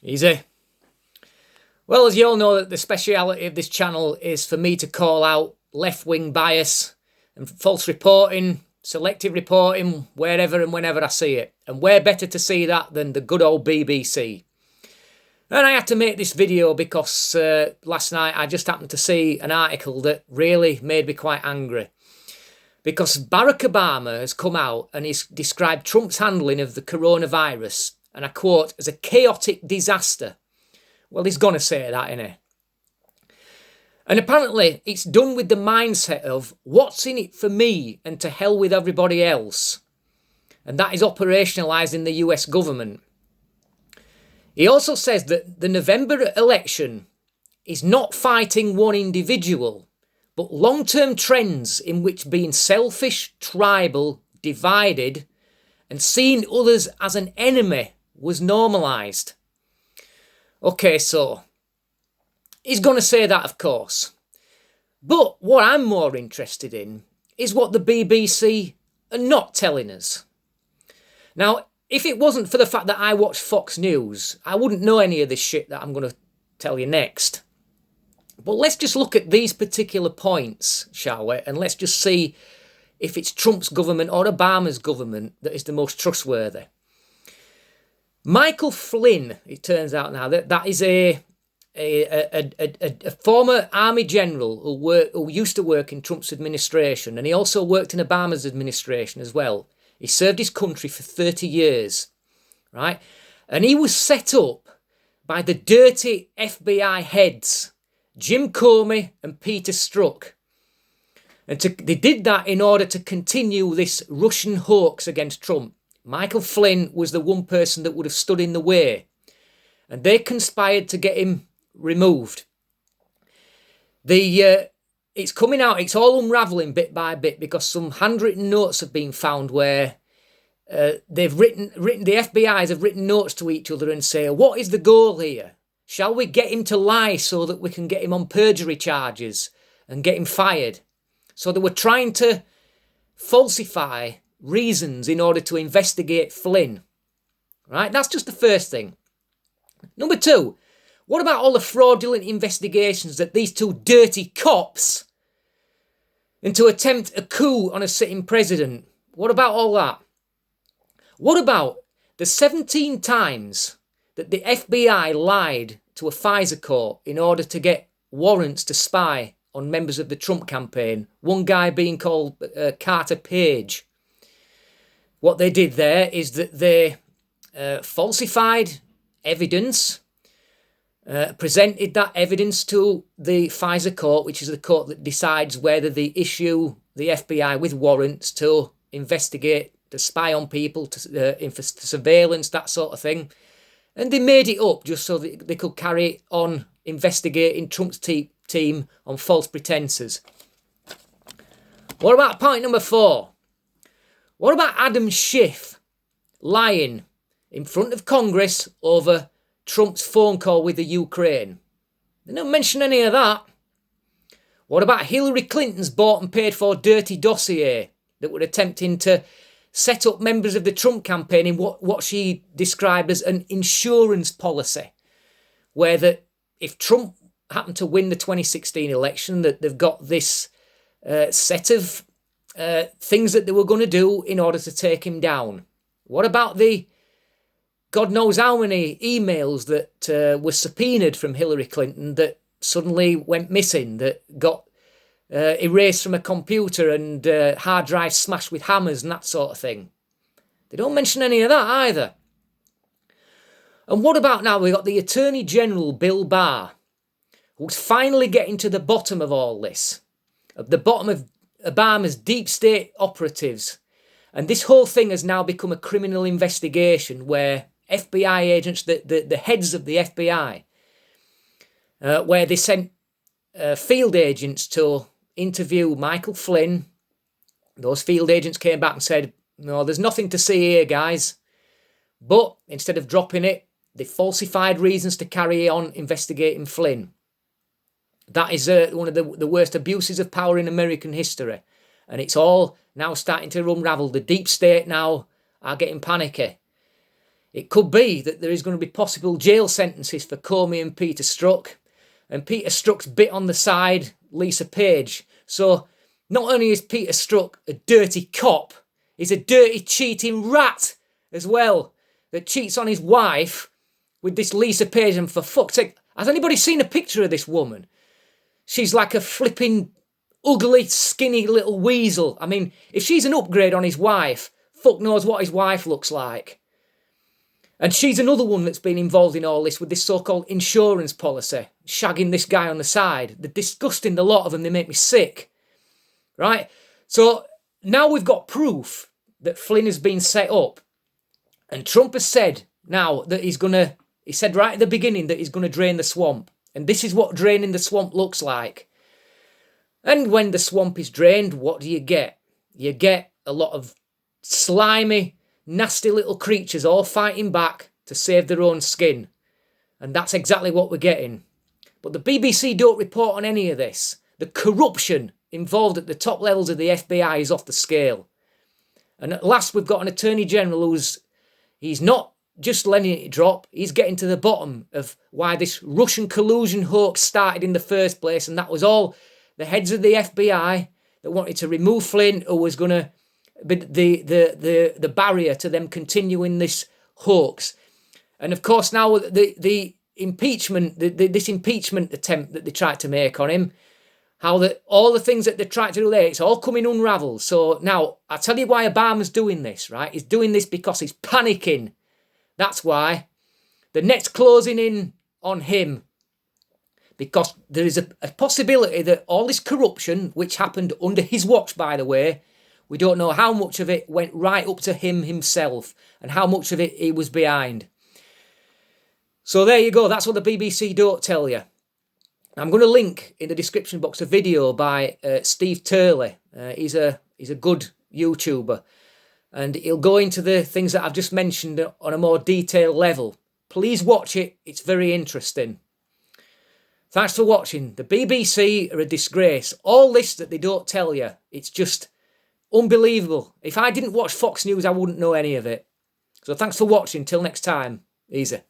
Easy. Well, as you all know, the speciality of this channel is for me to call out left-wing bias and false reporting, selective reporting, wherever and whenever I see it. And where better to see that than the good old BBC? And I had to make this video because last night I just happened to see an article that really made me quite angry. Because Barack Obama has come out and he's described Trump's handling of the coronavirus, and I quote, as a chaotic disaster. Well, he's going to say that, isn't he? And apparently it's done with the mindset of what's in it for me and to hell with everybody else. And that is operationalised in the US government. He also says that the November election is not fighting one individual, but long-term trends in which being selfish, tribal, divided, and seeing others as an enemy was normalised. Okay, so he's going to say that, of course. But what I'm more interested in is what the BBC are not telling us. Now, if it wasn't for the fact that I watch Fox News, I wouldn't know any of this shit that I'm going to tell you next. But let's just look at these particular points, shall we? And let's just see if it's Trump's government or Obama's government that is the most trustworthy. Michael Flynn, it turns out now, that is a former army general who used to work in Trump's administration, and he also worked in Obama's administration as well. He served his country for 30 years, right? And he was set up by the dirty FBI heads, Jim Comey and Peter Strzok. And they did that in order to continue this Russian hoax against Trump. Michael Flynn was the one person that would have stood in the way. And they conspired to get him removed. It's coming out, it's all unravelling bit by bit because some handwritten notes have been found where the FBI's have written notes to each other and say, what is the goal here? Shall we get him to lie so that we can get him on perjury charges and get him fired? So they were trying to falsify reasons in order to investigate Flynn. Right? That's just the first thing. Number two, what about all the fraudulent investigations that these two dirty cops and to attempt a coup on a sitting president? What about all that? What about the 17 times that the FBI lied to a FISA court in order to get warrants to spy on members of the Trump campaign? One guy being called Carter Page. What they did there is that they falsified evidence, presented that evidence to the FISA court, which is the court that decides whether they issue the FBI with warrants to investigate, to spy on people, for surveillance, that sort of thing. And they made it up just so that they could carry on investigating Trump's team on false pretenses. What about point number 4? What about Adam Schiff lying in front of Congress over Trump's phone call with the Ukraine? They don't mention any of that. What about Hillary Clinton's bought and paid for dirty dossier that were attempting to set up members of the Trump campaign in what she described as an insurance policy, where that if Trump happened to win the 2016 election, that they've got this set of things that they were going to do in order to take him down. What about the God knows how many emails that were subpoenaed from Hillary Clinton that suddenly went missing, that got erased from a computer and hard drives smashed with hammers and that sort of thing? They don't mention any of that either. And what about now we've got the Attorney General, Bill Barr, who's finally getting to the bottom of all this, at the bottom of Obama's deep state operatives. And this whole thing has now become a criminal investigation where FBI agents, the heads of the FBI, where they sent field agents to interview Michael Flynn. Those field agents came back and said, no, there's nothing to see here, guys. But instead of dropping it, they falsified reasons to carry on investigating Flynn. That is one of the worst abuses of power in American history. And it's all now starting to unravel. The deep state now are getting panicky. It could be that there is going to be possible jail sentences for Comey and Peter Strzok. And Peter Strzok's bit on the side, Lisa Page. So not only is Peter Strzok a dirty cop, he's a dirty cheating rat as well, that cheats on his wife with this Lisa Page. And for fuck's sake, has anybody seen a picture of this woman? She's like a flipping ugly, skinny little weasel. I mean, if she's an upgrade on his wife, fuck knows what his wife looks like. And she's another one that's been involved in all this with this so-called insurance policy, shagging this guy on the side. They're disgusting, the lot of them. They make me sick. Right? So now we've got proof that Flynn has been set up. And Trump has said now that he said right at the beginning that he's going to drain the swamp. And this is what draining the swamp looks like. And when the swamp is drained, what do you get? You get a lot of slimy, nasty little creatures all fighting back to save their own skin. And that's exactly what we're getting. But the BBC don't report on any of this. The corruption involved at the top levels of the FBI is off the scale. And at last we've got an Attorney General he's not just letting it drop, he's getting to the bottom of why this Russian collusion hoax started in the first place, and that was all the heads of the FBI that wanted to remove Flynn, who was going to be the barrier to them continuing this hoax. And of course now the impeachment, this impeachment attempt that they tried to make on him, how that all the things that they tried to do there, it's all coming unravelled. So now I'll tell you why Obama's doing this, right? He's doing this because he's panicking. That's why. The net's closing in on him because there is a possibility that all this corruption, which happened under his watch, by the way, we don't know how much of it went right up to him himself and how much of it he was behind. So there you go. That's what the BBC don't tell you. I'm going to link in the description box a video by Steve Turley. He's a good YouTuber. And he'll go into the things that I've just mentioned on a more detailed level. Please watch it. It's very interesting. Thanks for watching. The BBC are a disgrace. All this that they don't tell you, it's just unbelievable. If I didn't watch Fox News, I wouldn't know any of it. So thanks for watching. Till next time. Easy.